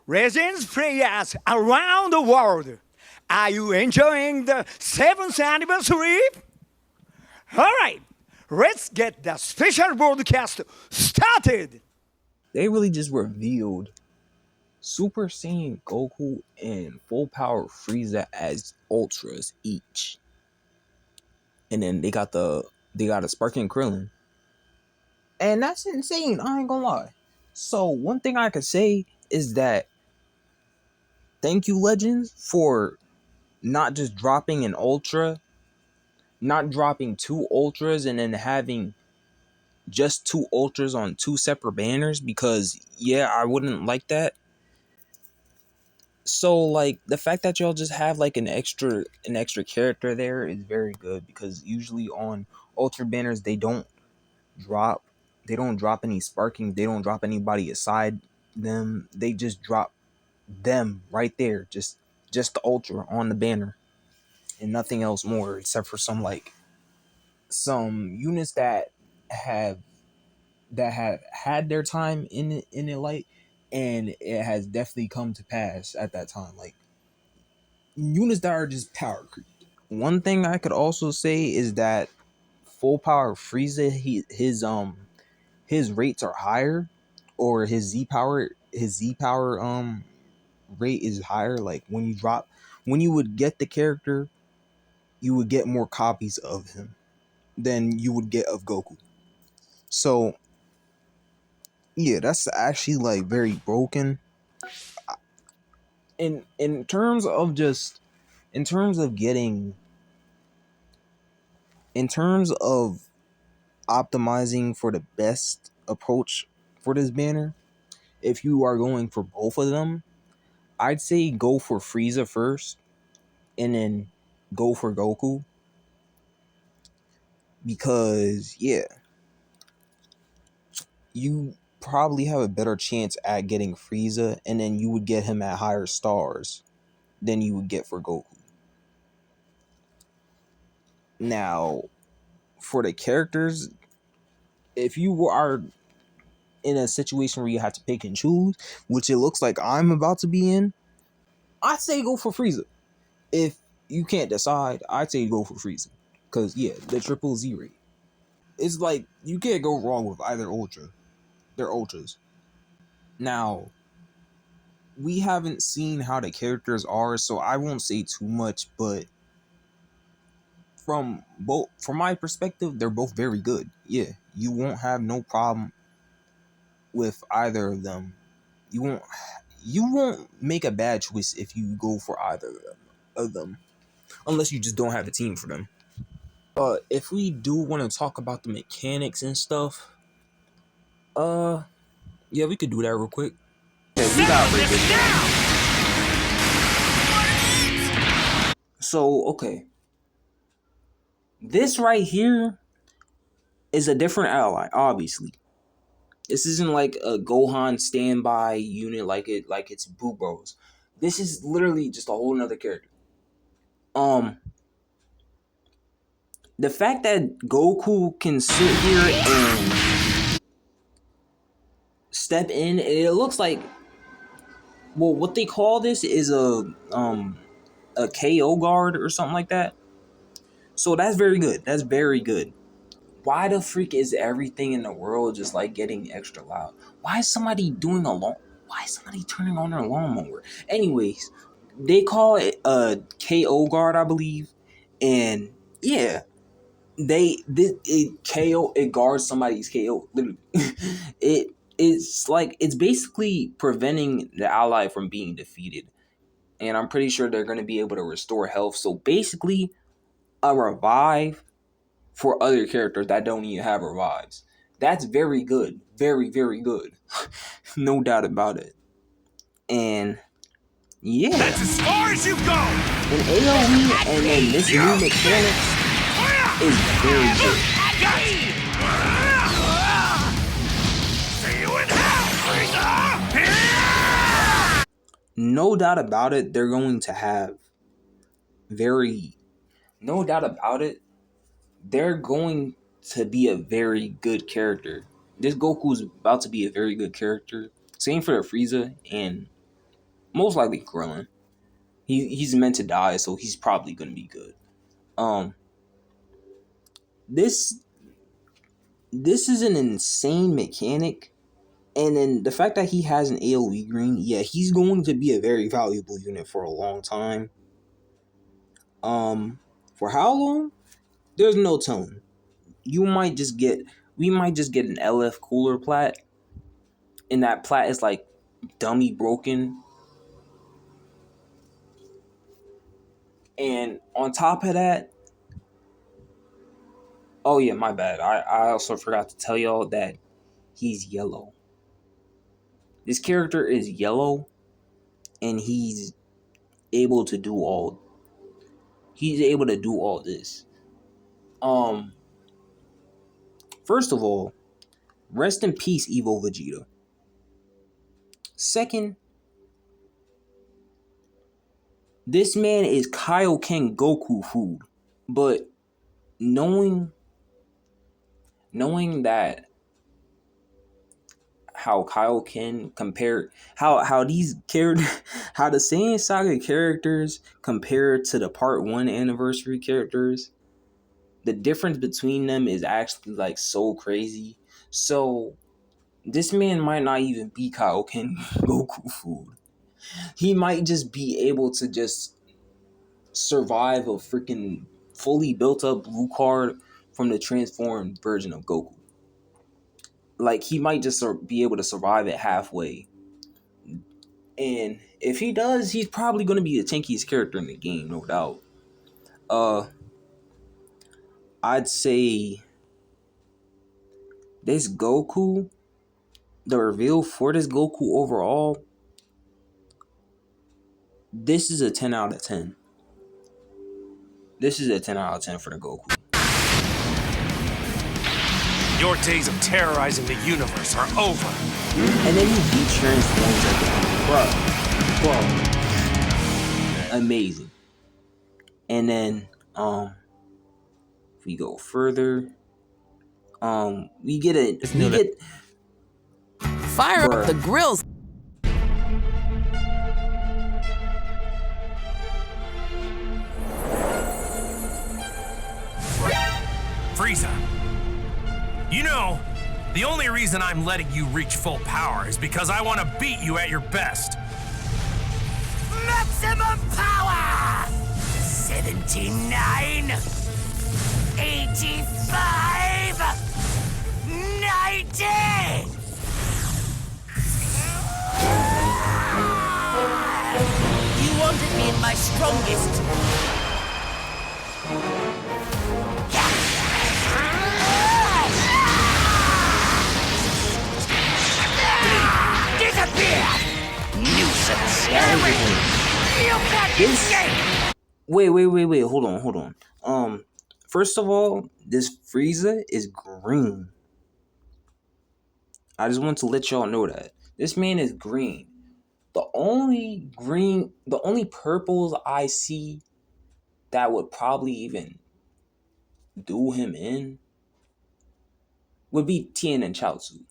Residents FREIZAS around the world. Are you enjoying the 7th anniversary? Alright, let's get the special broadcast started! They really just revealed Super Saiyan Goku and Full Power Frieza as Ultras each. And then they got a Sparking Krillin. And that's insane, I ain't gonna lie. So one thing I could say is that thank you, Legends, for not just dropping an Ultra, not dropping two Ultras and then having just two Ultras on two separate banners, because yeah, I wouldn't like that. So like the fact that y'all just have like an extra character there is very good, because usually on Ultra banners drop they don't drop any sparking, they don't drop anybody aside them, they just drop them right there, just the Ultra on the banner and nothing else more, except for some units have that have had their time in the light, and it has definitely come to pass at that time, like units that are just power creep. One thing I could also say is that Full Power Frieza, his rates are higher, or his Z power rate is higher. Like when you would get the character, you would get more copies of him than you would get of Goku. So yeah, that's actually like very broken. In terms of just in terms of getting in terms of optimizing for the best approach for this banner, if you are going for both of them, I'd say go for Frieza first and then go for Goku, because yeah, you probably have a better chance at getting Frieza, and then you would get him at higher stars than you would get for Goku. Now, for the characters, if you are in a situation where you have to pick and choose, which it looks like I'm about to be in, I'd say go for Frieza. If you can't decide, I'd say go for Frieza. Because, yeah, the triple Z rate. It's like, you can't go wrong with either Ultra. They're Ultras. Now, we haven't seen how the characters are, so I won't say too much, but from my perspective, they're both very good. Yeah, you won't have no problem with either of them. You won't make a bad choice if you go for either of them, unless you just don't have a team for them. If we do want to talk about the mechanics and stuff, yeah, we could do that real quick. Okay, we got break this down. So, okay, this right here is a different ally, obviously. This isn't like a Gohan standby unit like it's Boo Bros. This is literally just a whole nother character. Um, the fact that Goku can sit here and step in, it looks like, well, what they call this is a KO guard or something like that. So that's very good. That's very good. Why the freak is everything in the world just like getting extra loud? Why is somebody doing a long? Why is somebody turning on their lawnmower? Anyways, they call it a KO guard, I believe, and yeah, it guards somebody's KO. Literally, it's basically preventing the ally from being defeated, and I'm pretty sure they're going to be able to restore health. So basically, a revive for other characters that don't even have revives. That's very good. Very, very good. No doubt about it. And yeah. That's as far as you go! And AoE and then this new mechanics is very good. See you in hell, Frieza! No doubt about it, they're going to have very... No doubt about it, they're going to be a very good character. This Goku is about to be a very good character. Same for the Frieza, and most likely Krillin. He's meant to die, so he's probably gonna be good. This is an insane mechanic, and then the fact that he has an AoE green, yeah, he's going to be a very valuable unit for a long time. For how long? There's no telling. We might just get an LF cooler plat, and that plat is like dummy broken. And on top of that, oh yeah, my bad. I also forgot to tell y'all that he's yellow. This character is yellow, and he's able to do all this. First of all, rest in peace, Evo Vegeta. Second, this man is Kaioken Goku food. But knowing that how Kaioken compared how these characters how the Saiyan Saga characters compare to the Part 1 anniversary characters, the difference between them is actually like so crazy. So this man might not even be Kaioken Goku food. He might just be able to just survive a freaking fully built up blue card from the transformed version of Goku. Like, he might just be able to survive it halfway. And if he does, he's probably going to be the tankiest character in the game, no doubt. I'd say this Goku, the reveal for this Goku overall, this is a 10 out of 10. This is a 10 out of 10 for the Goku. Your days of terrorizing the universe are over. And then he transforms at the end. Bro. Amazing. And then, if we go further, we get fire up the grills. Frieza, you know, the only reason I'm letting you reach full power is because I want to beat you at your best. Maximum power! 79, 85, 90! You wanted me in my strongest. Nuisance. Wait. Hold on. First of all, this Frieza is green. I just want to let y'all know that. This man is green. The only purples I see that would probably even do him in would be Tien and Chaozu.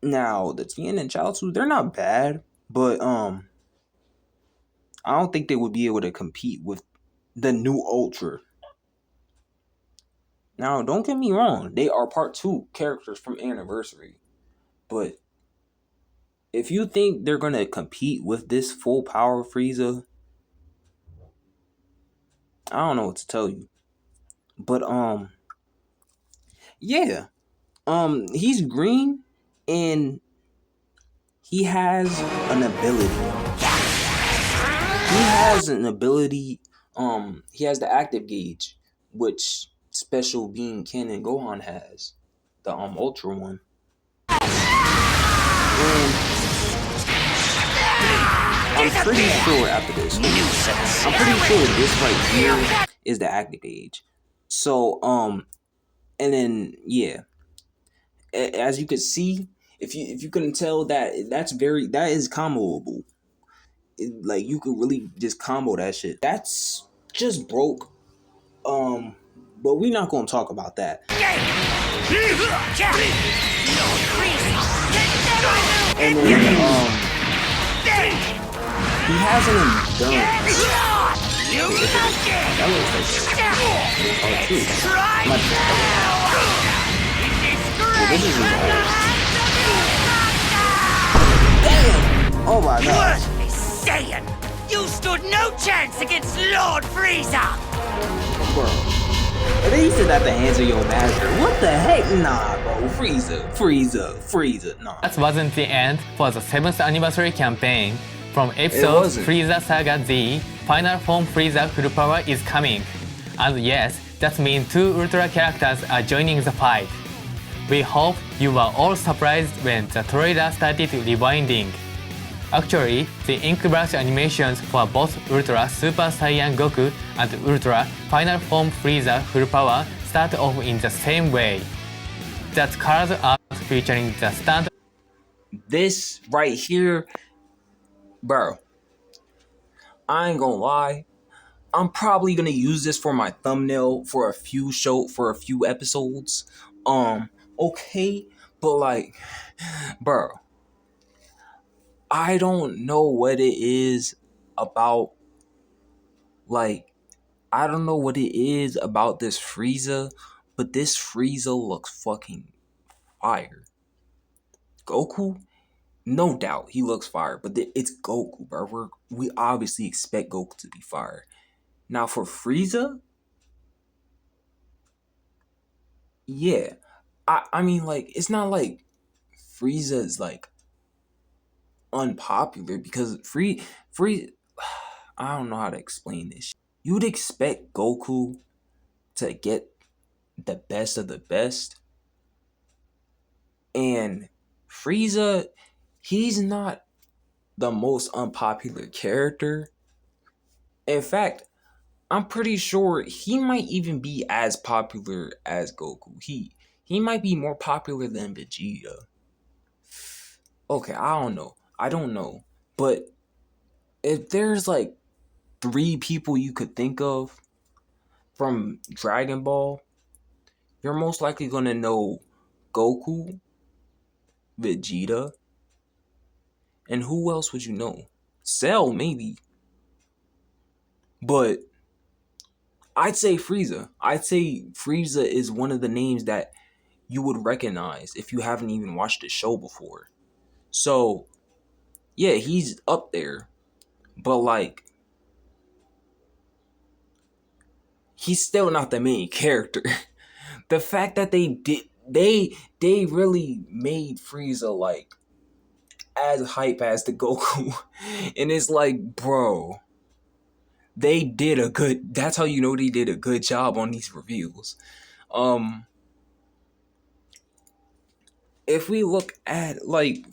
Now, the Tien and Chaozu, they're not bad, but I don't think they would be able to compete with the new Ultra. Now, don't get me wrong, they are Part 2 characters from Anniversary, but if you think they're gonna compete with this full power Frieza, I don't know what to tell you. But yeah. He's green and he has an ability. He has the active gauge, which Special Being Ken and Gohan has. The Ultra one. And I'm pretty sure after this, this right here is the active gauge. So, and then yeah, as you can see, if you couldn't tell, that is comboable. Like, you could really just combo that shit. That's just broke. But we're not gonna talk about that. And then He has an endurance. You monkey! That looks like oh, true. Try I'm not- now! This is Damn! Oh my god. Worthless Saiyan! You stood no chance against Lord Frieza! Bro. And then you said at the hands of your master. What the heck? Nah, bro. Frieza. Nah. That wasn't the end for the 7th anniversary campaign. From episode wasn't. Frieza Saga Z, Final Form Frieza Full Power is coming. And yes, that means 2 Ultra characters are joining the fight. We hope you were all surprised when the trailer started rewinding. Actually, the ink brush animations for both Ultra Super Saiyan Goku and Ultra Final Form Frieza Full Power start off in the same way. That card art featuring the stand This right here, bro. I ain't gonna lie. I'm probably gonna use this for my thumbnail for a few episodes. Okay, but like, bro, I don't know what it is about. Like, I don't know what it is about this Frieza, but this Frieza looks fucking fire. Goku, no doubt, he looks fire, but it's Goku, bro. We obviously expect Goku to be fire. Now for Frieza, yeah, I mean, like, it's not like Frieza is like unpopular because Free I don't know how to explain this. You'd expect Goku to get the best of the best, and Frieza, he's not the most unpopular character. In fact, I'm pretty sure he might even be as popular as Goku. He might be more popular than Vegeta. Okay, I don't know. But if there's like 3 people you could think of from Dragon Ball, you're most likely gonna know Goku, Vegeta, and who else would you know? Cell, maybe. But I'd say Frieza. I'd say Frieza is one of the names that you would recognize if you haven't even watched the show before. So, yeah, he's up there. But like, he's still not the main character. The fact that they really made Frieza like as hype as the Goku. And it's like, bro, they did a good, that's how you know they did a good job on these reveals. If we look at like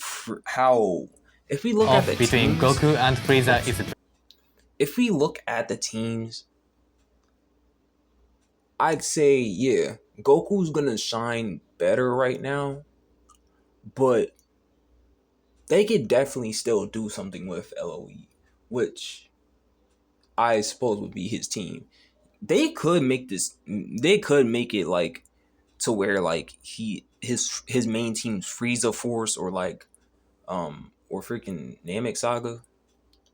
how if we look at off the between teams, Goku and Frieza is if we look at the teams, I'd say, yeah, Goku's gonna shine better right now, but they could definitely still do something with LOE, which I suppose would be his team. They could make it like to where like his main team's Frieza Force or like or freaking Namek Saga.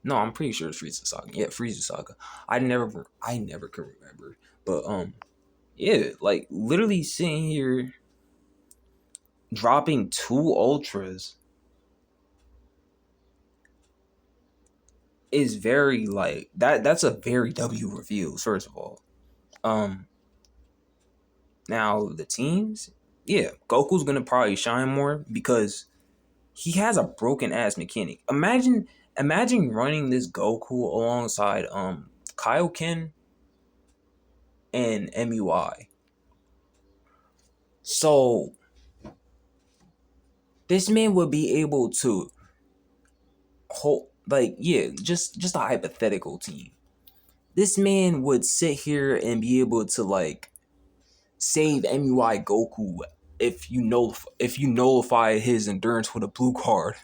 No, I'm pretty sure it's Frieza Saga. Yeah, Frieza Saga. I never could remember. But yeah, like literally sitting here dropping 2 ultras is very like that's a very W review, first of all. Now the teams, yeah, Goku's gonna probably shine more because he has a broken ass mechanic. Imagine running this Goku alongside Kaioken and MUI. So this man would be able to hold, like, yeah, just a hypothetical team. This man would sit here and be able to like save MUI Goku if you nullify his endurance with a blue card,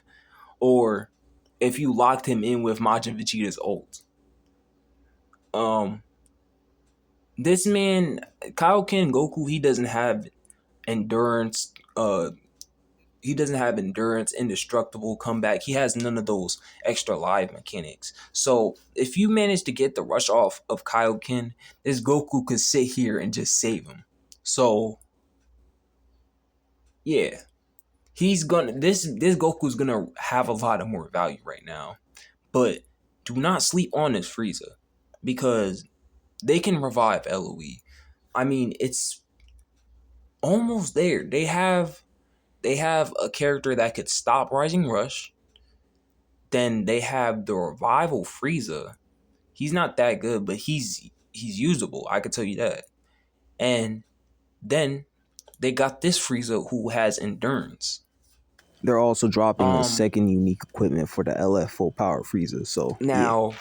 or if you locked him in with Majin Vegeta's ult. This man, Kaioken Goku, he doesn't have endurance. he doesn't have endurance, indestructible, comeback. He has none of those extra live mechanics. So if you manage to get the rush off of Kaioken, this Goku could sit here and just save him. So yeah, he's gonna this Goku's gonna have a lot of more value right now. But do not sleep on this Frieza, because they can revive LOE. I mean, it's almost there. They have a character that could stop Rising Rush. Then they have the revival Frieza. He's not that good, but he's usable. I could tell you that. And then they got this Frieza who has endurance. They're also dropping a second unique equipment for the LF full power Frieza. So now,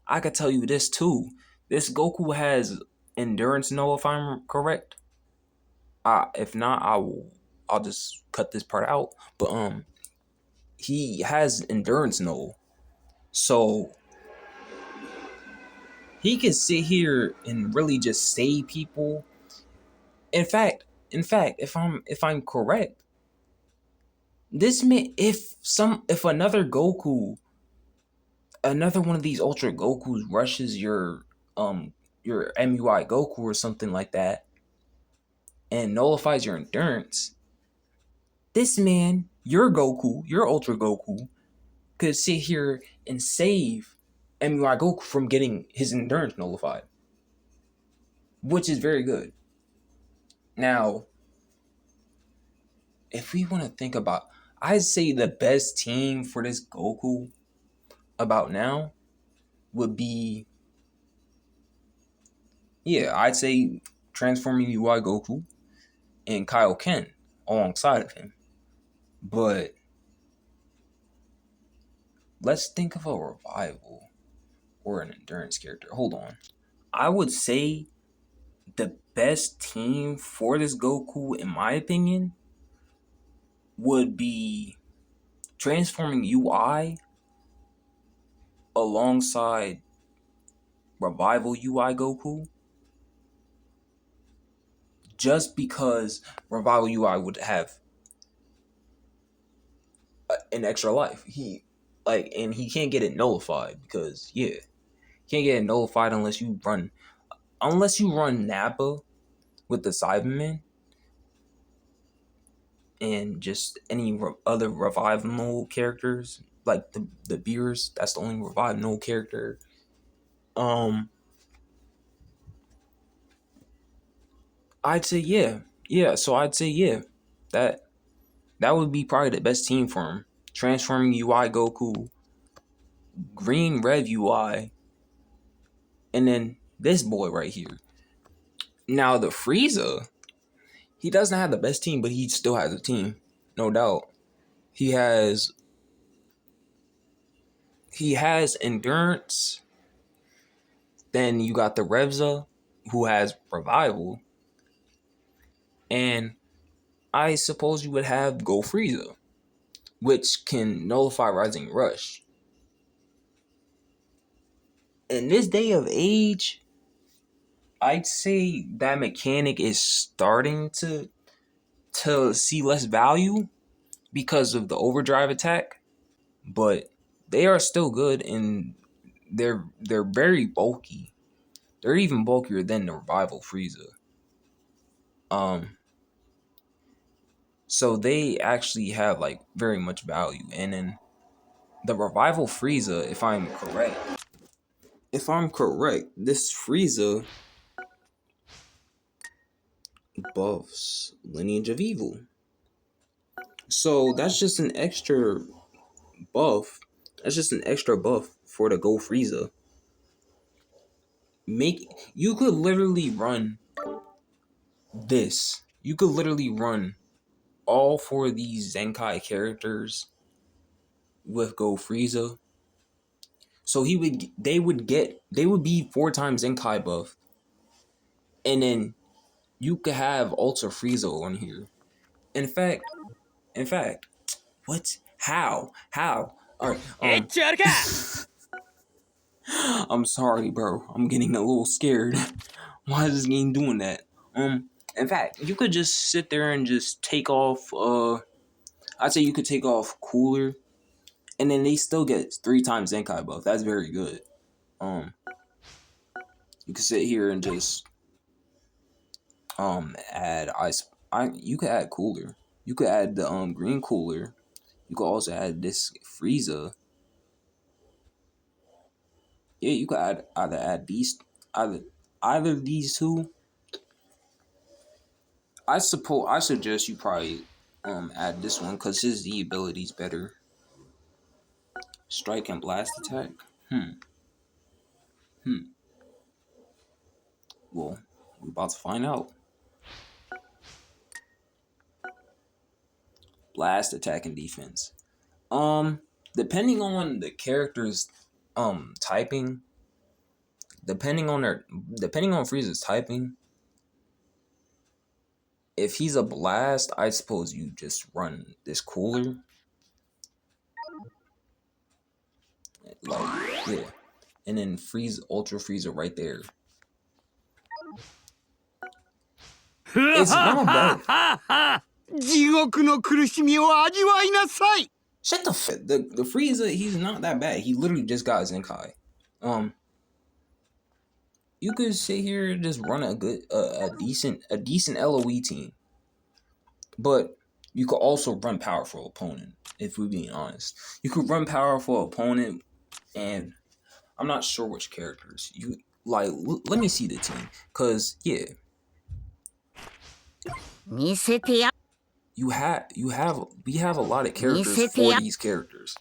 I could tell you this too. This Goku has endurance, no, if I'm correct. If not, I'll just cut this part out. But he has endurance, no. So he can sit here and really just save people. In fact, if I'm correct, this may if another Goku, another one of these Ultra Gokus rushes your MUI Goku or something like that and nullifies your endurance, this man, your Goku, your Ultra Goku, could sit here and save MUI Goku from getting his endurance nullified, which is very good. Now, if we want to think about, I'd say the best team for this Goku about now would be, I'd say transforming UI Goku and Kaioken alongside of him. But let's think of a revival or an endurance character. Hold on. I would say the best team for this Goku, in my opinion, would be transforming UI alongside revival UI Goku. Just because revival UI would have an extra life. And he can't get it nullified because can't get it nullified unless you run Nappa with the Cybermen and just any other revive null characters like the Beers. That's the only revive null character. I'd say So I'd say that would be probably the best team for him. Transforming UI Goku, Green Rev UI, and then this boy right here. Now the Frieza, he doesn't have the best team, but he still has a team, no doubt. He has endurance. Then you got the Revza, who has revival, and I suppose you would have Go Frieza, which can nullify Rising Rush. In this day of age, I'd say that mechanic is starting to see less value because of the overdrive attack, but they are still good and they're very bulky. They're even bulkier than the revival Frieza. So they actually have like very much value. And then the revival Frieza, if I'm correct, this Frieza buffs Lineage of Evil. So that's just an extra buff. That's just an extra buff for the Go Frieza. You could literally run this. You could literally run all four of these Zenkai characters with Go Frieza. So they would be 4 times Zenkai buff. And then you could have Ultra Frieza on here. In fact, what? How? All right. I'm sorry, bro. I'm getting a little scared. Why is this game doing that? In fact, you could just sit there and just take off I'd say you could take off Cooler, and then they still get 3 times Zenkai buff. That's very good. You could sit here and just add ice. You could add Cooler. You could add the green Cooler. You could also add this Frieza. Yeah, you could add these either of these two. I suggest you probably add this one because his Z ability is better. Strike and blast attack. Well, we're about to find out. Blast attack and defense. Depending on the character's typing, depending on Frieza's typing, if he's a blast, I suppose you just run this Cooler. Like, yeah. And then Ultra Frieza right there. It's not bad. 地獄の苦しみを味わいなさい Shut the f- the Frieza, he's not that bad. He literally just got Zenkai. You could sit here and just run a decent LOE team. But you could also run powerful opponent, if we're being honest. You could run powerful opponent, and I'm not sure which characters. You like let me see the team. Cause yeah. 見せてや We have a lot of characters for these characters.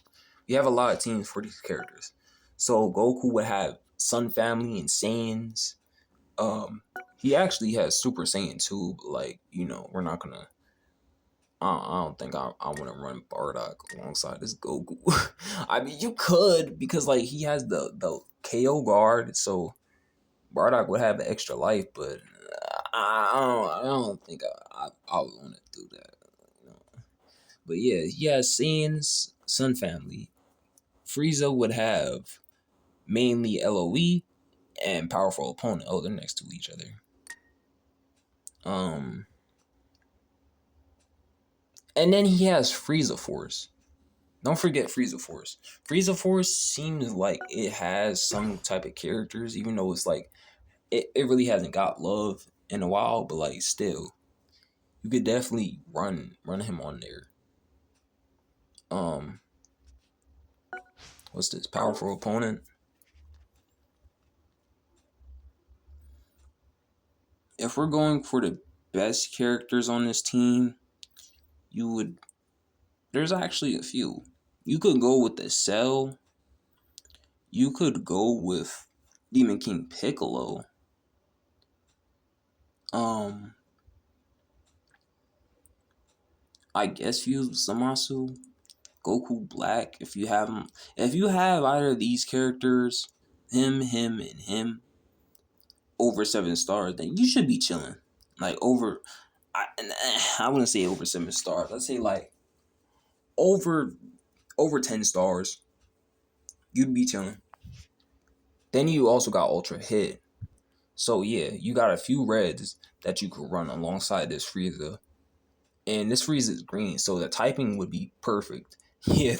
We have a lot of teams for these characters. So Goku would have Sun Family and Saiyans. He actually has Super Saiyan 2, but like, we're not gonna I don't think I wanna run Bardock alongside this Goku. I mean you could, because like he has the KO guard, so Bardock would have an extra life, but I don't think I would want to do that. But yeah, he has Saiyans, Sun Family. Frieza would have mainly LOE and powerful opponent. Oh, they're next to each other. And then he has Frieza Force. Don't forget Frieza Force. Frieza Force seems like it has some type of characters, even though it's like it really hasn't got love in a while, but like still, you could definitely run him on there. What's this? Powerful opponent. If we're going for the best characters on this team, there's actually a few. You could go with the Cell. You could go with Demon King Piccolo. I guess use Zamasu. Goku Black, if you have him. If you have either of these characters, him, and him, over 7 stars, then you should be chilling. Like I wouldn't say over 7 stars. I'd say like over 10 stars. You'd be chilling. Then you also got Ultra Hit. So yeah, you got a few reds that you could run alongside this Frieza. And this Frieza is green, so the typing would be perfect. Yeah,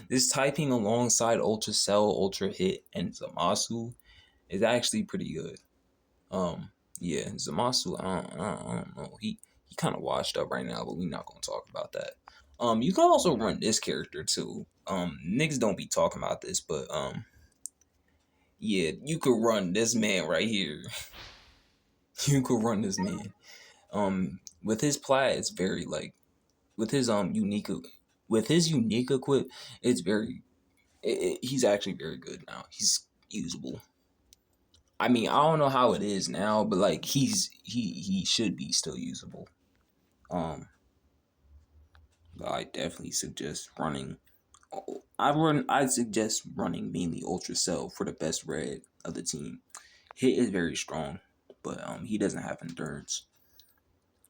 this typing alongside Ultra Cell, Ultra Hit, and Zamasu is actually pretty good. Yeah, Zamasu, I don't know. He kind of washed up right now, but we're not gonna talk about that. You can also run this character too. Niggas don't be talking about this, but yeah, you could run this man right here. You could run this man. With his plat, it's very like with his unique equip, it's very he's actually very good now. He's usable. I mean, I don't know how it is now, but like he should be still usable. But I definitely suggest running. I suggest running mainly Ultra Cell for the best red of the team. Hit is very strong, but he doesn't have endurance.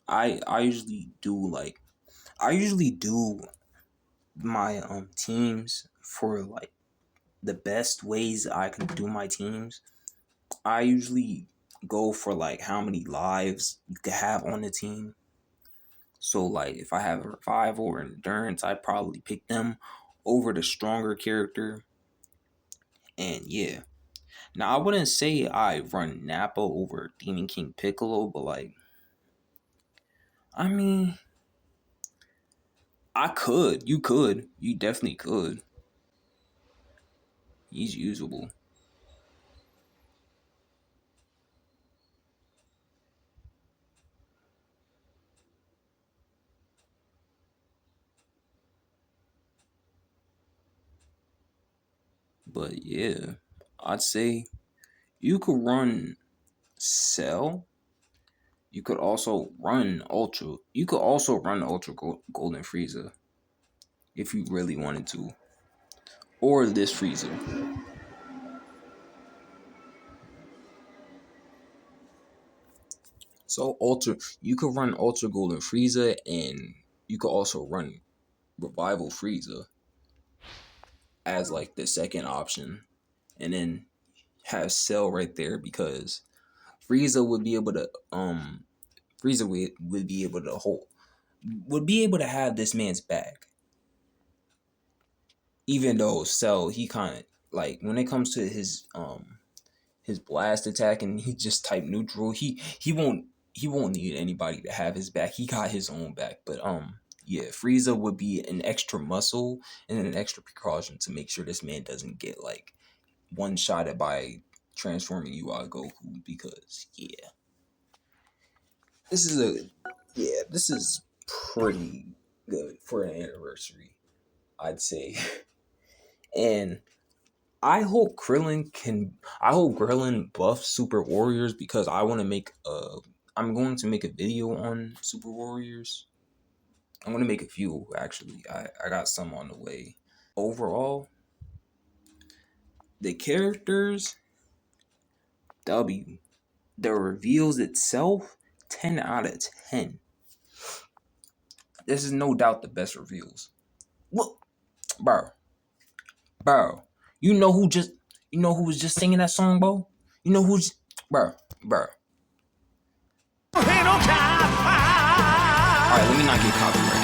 I usually do my teams for like the best ways I can do my teams. I usually go for like how many lives you can have on the team. So like if I have a revival or endurance, I'd probably pick them over the stronger character. And yeah. Now I wouldn't say I run Nappa over Demon King Piccolo, but like I mean I could. You could. You definitely could. He's usable. But yeah, I'd say you could run Cell. You could also run Ultra. You could also run Golden Frieza if you really wanted to, or this Frieza. So Ultra, you could run Ultra Golden Frieza, and you could also run Revival Frieza as like the second option, and then have Cell right there because Frieza would be able to Frieza would be able to have this man's back. Even though Cell, he kind of like when it comes to his blast attack and he just type neutral, he won't need anybody to have his back. He got his own back. But yeah, Frieza would be an extra muscle and an extra precaution to make sure this man doesn't get like one shotted by transforming you out of Goku, because this is pretty good for an anniversary, I'd say. And I hope Krillin buffs Super Warriors, because I'm going to make a video on Super Warriors. I'm going to make a few, actually. I got some on the way. Overall, the characters, W. The reveals itself, 10 out of 10. This is no doubt the best reveals. What? Bro. You know who was just singing that song, bro? You know who's... Bro. Alright, let me not get copyrighted.